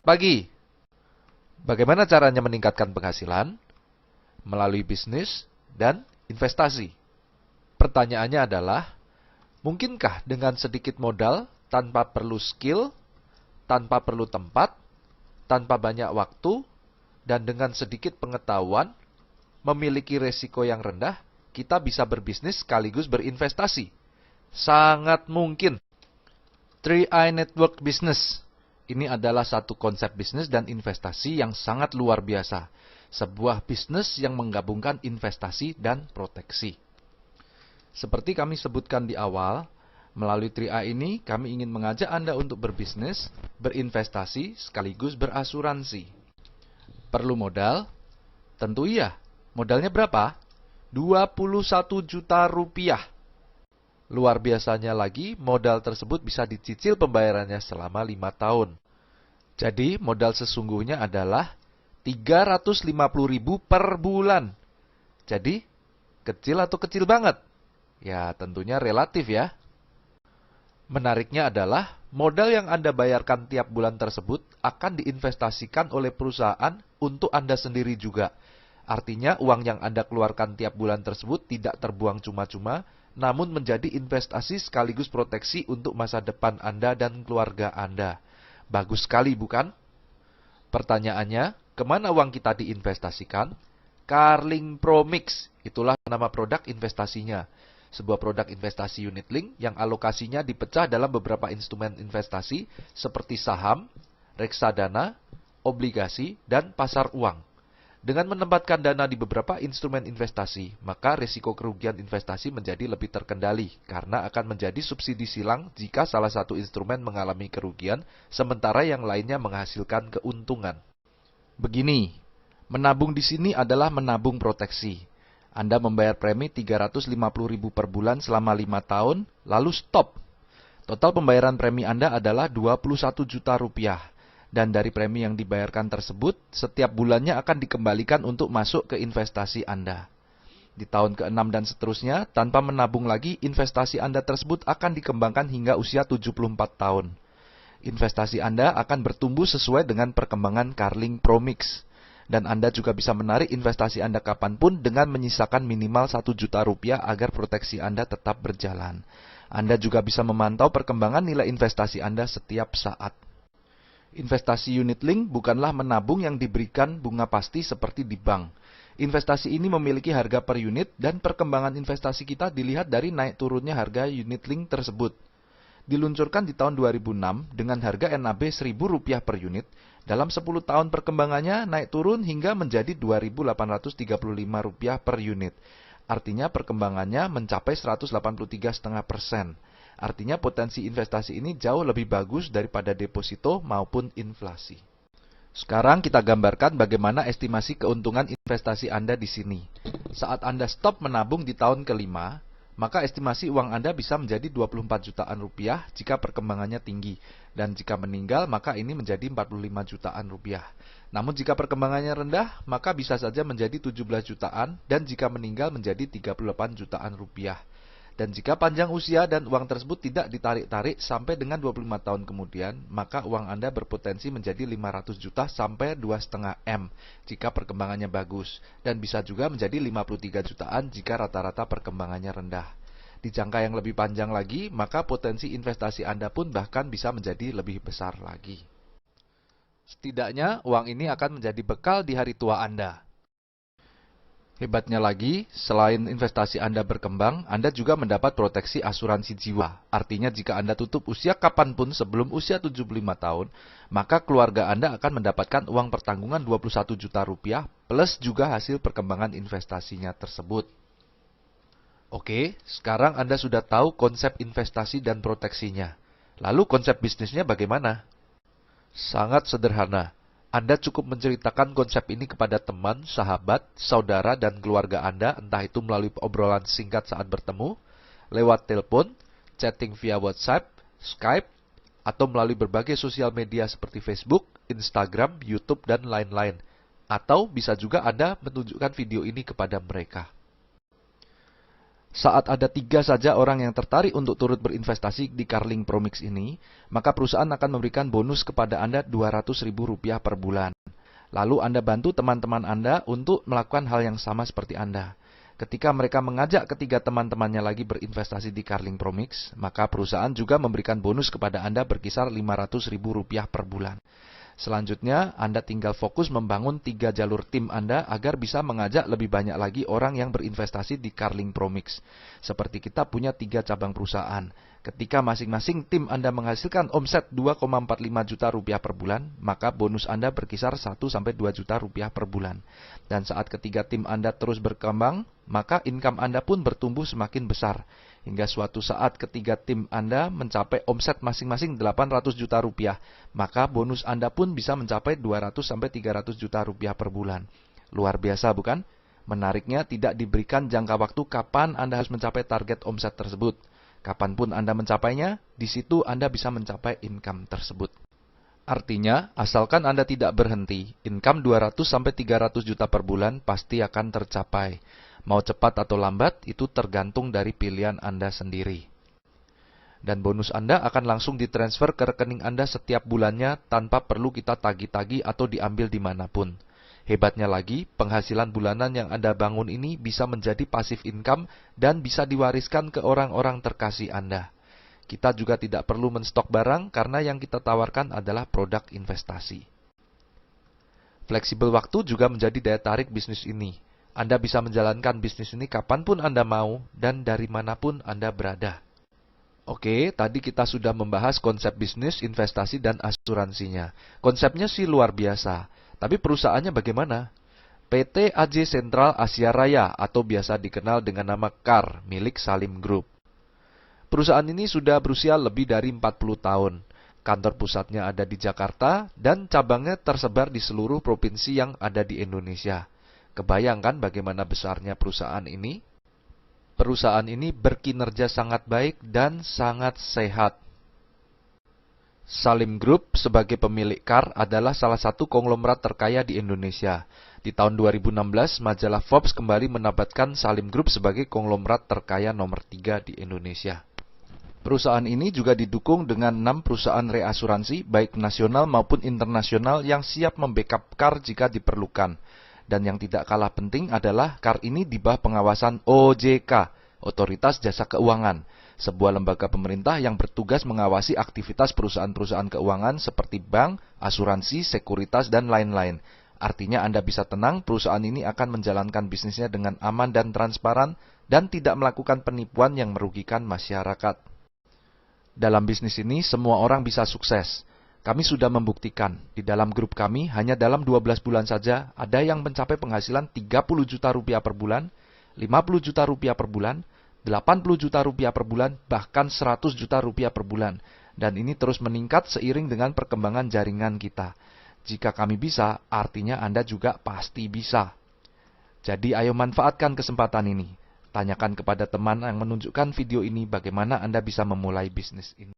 pagi. Bagaimana caranya meningkatkan penghasilan? Melalui bisnis dan investasi. Pertanyaannya adalah, mungkinkah dengan sedikit modal, tanpa perlu skill, tanpa perlu tempat, tanpa banyak waktu, dan dengan sedikit pengetahuan, memiliki resiko yang rendah, kita bisa berbisnis sekaligus berinvestasi? Sangat mungkin. 3i Network Business. Ini adalah satu konsep bisnis dan investasi yang sangat luar biasa. Sebuah bisnis yang menggabungkan investasi dan proteksi. Seperti kami sebutkan di awal, melalui 3i ini kami ingin mengajak Anda untuk berbisnis, berinvestasi, sekaligus berasuransi. Perlu modal? Tentu iya. Modalnya berapa? 21 juta rupiah. Luar biasanya lagi, modal tersebut bisa dicicil pembayarannya selama 5 tahun. Jadi, modal sesungguhnya adalah 350.000 per bulan. Jadi, kecil atau kecil banget? Ya, tentunya relatif ya. Menariknya adalah, modal yang Anda bayarkan tiap bulan tersebut akan diinvestasikan oleh perusahaan untuk Anda sendiri juga. Artinya, uang yang Anda keluarkan tiap bulan tersebut tidak terbuang cuma-cuma, namun menjadi investasi sekaligus proteksi untuk masa depan Anda dan keluarga Anda. Bagus sekali, bukan? Pertanyaannya, kemana uang kita diinvestasikan? Carling Promix, itulah nama produk investasinya. Sebuah produk investasi unit link yang alokasinya dipecah dalam beberapa instrumen investasi seperti saham, reksadana, obligasi, dan pasar uang. Dengan menempatkan dana di beberapa instrumen investasi, maka risiko kerugian investasi menjadi lebih terkendali karena akan menjadi subsidi silang jika salah satu instrumen mengalami kerugian, sementara yang lainnya menghasilkan keuntungan. Begini, menabung di sini adalah menabung proteksi. Anda membayar premi 350.000 per bulan selama 5 tahun, lalu stop. Total pembayaran premi Anda adalah 21 juta rupiah. Dan dari premi yang dibayarkan tersebut, setiap bulannya akan dikembalikan untuk masuk ke investasi Anda. Di tahun ke-6 dan seterusnya, tanpa menabung lagi, investasi Anda tersebut akan dikembangkan hingga usia 74 tahun. Investasi Anda akan bertumbuh sesuai dengan perkembangan Carling Promix. Dan Anda juga bisa menarik investasi Anda kapanpun dengan menyisakan minimal 1 juta rupiah agar proteksi Anda tetap berjalan. Anda juga bisa memantau perkembangan nilai investasi Anda setiap saat. Investasi unit link bukanlah menabung yang diberikan bunga pasti seperti di bank. Investasi ini memiliki harga per unit dan perkembangan investasi kita dilihat dari naik turunnya harga unit link tersebut. Diluncurkan di tahun 2006 dengan harga NAB Rp1.000 per unit, dalam 10 tahun perkembangannya naik turun hingga menjadi Rp2.835 per unit. Artinya perkembangannya mencapai 183,5%. Artinya potensi investasi ini jauh lebih bagus daripada deposito maupun inflasi. Sekarang kita gambarkan bagaimana estimasi keuntungan investasi Anda di sini. Saat Anda stop menabung di tahun kelima, maka estimasi uang Anda bisa menjadi 24 jutaan rupiah jika perkembangannya tinggi. Dan jika meninggal, maka ini menjadi 45 jutaan rupiah. Namun jika perkembangannya rendah, maka bisa saja menjadi 17 jutaan dan jika meninggal menjadi 38 jutaan rupiah. Dan jika panjang usia dan uang tersebut tidak ditarik-tarik sampai dengan 25 tahun kemudian, maka uang Anda berpotensi menjadi 500 juta sampai 2,5 M jika perkembangannya bagus. Dan bisa juga menjadi 53 jutaan jika rata-rata perkembangannya rendah. Di jangka yang lebih panjang lagi, maka potensi investasi Anda pun bahkan bisa menjadi lebih besar lagi. Setidaknya, uang ini akan menjadi bekal di hari tua Anda. Hebatnya lagi, selain investasi Anda berkembang, Anda juga mendapat proteksi asuransi jiwa. Artinya jika Anda tutup usia kapanpun sebelum usia 75 tahun, maka keluarga Anda akan mendapatkan uang pertanggungan 21 juta rupiah plus juga hasil perkembangan investasinya tersebut. Oke, sekarang Anda sudah tahu konsep investasi dan proteksinya. Lalu konsep bisnisnya bagaimana? Sangat sederhana. Anda cukup menceritakan konsep ini kepada teman, sahabat, saudara, dan keluarga Anda, entah itu melalui obrolan singkat saat bertemu, lewat telepon, chatting via WhatsApp, Skype, atau melalui berbagai sosial media seperti Facebook, Instagram, YouTube, dan lain-lain. Atau bisa juga Anda menunjukkan video ini kepada mereka. Saat ada 3 saja orang yang tertarik untuk turut berinvestasi di Carling Promix ini, maka perusahaan akan memberikan bonus kepada Anda Rp200.000 per bulan. Lalu Anda bantu teman-teman Anda untuk melakukan hal yang sama seperti Anda. Ketika mereka mengajak ketiga teman-temannya lagi berinvestasi di Carling Promix, maka perusahaan juga memberikan bonus kepada Anda berkisar Rp500.000 per bulan. Selanjutnya, Anda tinggal fokus membangun 3 jalur tim Anda agar bisa mengajak lebih banyak lagi orang yang berinvestasi di Carling Promix. Seperti kita punya 3 cabang perusahaan. Ketika masing-masing tim Anda menghasilkan omset Rp2,45 juta per bulan, maka bonus Anda berkisar Rp1-2 juta per bulan. Dan saat ketiga tim Anda terus berkembang, maka income Anda pun bertumbuh semakin besar. Hingga suatu saat ketiga tim Anda mencapai omset masing-masing Rp800 juta, maka bonus Anda pun bisa mencapai Rp200-300 juta per bulan. Luar biasa bukan? Menariknya tidak diberikan jangka waktu kapan Anda harus mencapai target omset tersebut. Kapanpun Anda mencapainya, di situ Anda bisa mencapai income tersebut. Artinya, asalkan Anda tidak berhenti, income 200-300 juta per bulan pasti akan tercapai. Mau cepat atau lambat, itu tergantung dari pilihan Anda sendiri. Dan bonus Anda akan langsung ditransfer ke rekening Anda setiap bulannya tanpa perlu kita tagih-tagih atau diambil dimanapun. Hebatnya lagi, penghasilan bulanan yang Anda bangun ini bisa menjadi passive income dan bisa diwariskan ke orang-orang terkasih Anda. Kita juga tidak perlu menstok barang karena yang kita tawarkan adalah produk investasi. Fleksibel waktu juga menjadi daya tarik bisnis ini. Anda bisa menjalankan bisnis ini kapanpun Anda mau dan dari manapun Anda berada. Oke, tadi kita sudah membahas konsep bisnis, investasi, dan asuransinya. Konsepnya sih luar biasa. Tapi perusahaannya bagaimana? PT AJ Sentral Asia Raya atau biasa dikenal dengan nama CAR milik Salim Group. Perusahaan ini sudah berusia lebih dari 40 tahun. Kantor pusatnya ada di Jakarta dan cabangnya tersebar di seluruh provinsi yang ada di Indonesia. Kebayangkan bagaimana besarnya perusahaan ini? Perusahaan ini berkinerja sangat baik dan sangat sehat. Salim Group sebagai pemilik CAR adalah salah satu konglomerat terkaya di Indonesia. Di tahun 2016, majalah Forbes kembali menempatkan Salim Group sebagai konglomerat terkaya nomor 3 di Indonesia. Perusahaan ini juga didukung dengan 6 perusahaan reasuransi, baik nasional maupun internasional yang siap membackup CAR jika diperlukan. Dan yang tidak kalah penting adalah CAR ini di bawah pengawasan OJK, Otoritas Jasa Keuangan, sebuah lembaga pemerintah yang bertugas mengawasi aktivitas perusahaan-perusahaan keuangan seperti bank, asuransi, sekuritas, dan lain-lain. Artinya Anda bisa tenang, perusahaan ini akan menjalankan bisnisnya dengan aman dan transparan dan tidak melakukan penipuan yang merugikan masyarakat. Dalam bisnis ini, semua orang bisa sukses. Kami sudah membuktikan, di dalam grup kami, hanya dalam 12 bulan saja, ada yang mencapai penghasilan Rp30 juta per bulan, Rp50 juta per bulan, Rp80 juta per bulan, bahkan Rp100 juta per bulan. Dan ini terus meningkat seiring dengan perkembangan jaringan kita. Jika kami bisa, artinya Anda juga pasti bisa. Jadi ayo manfaatkan kesempatan ini. Tanyakan kepada teman yang menunjukkan video ini bagaimana Anda bisa memulai bisnis ini.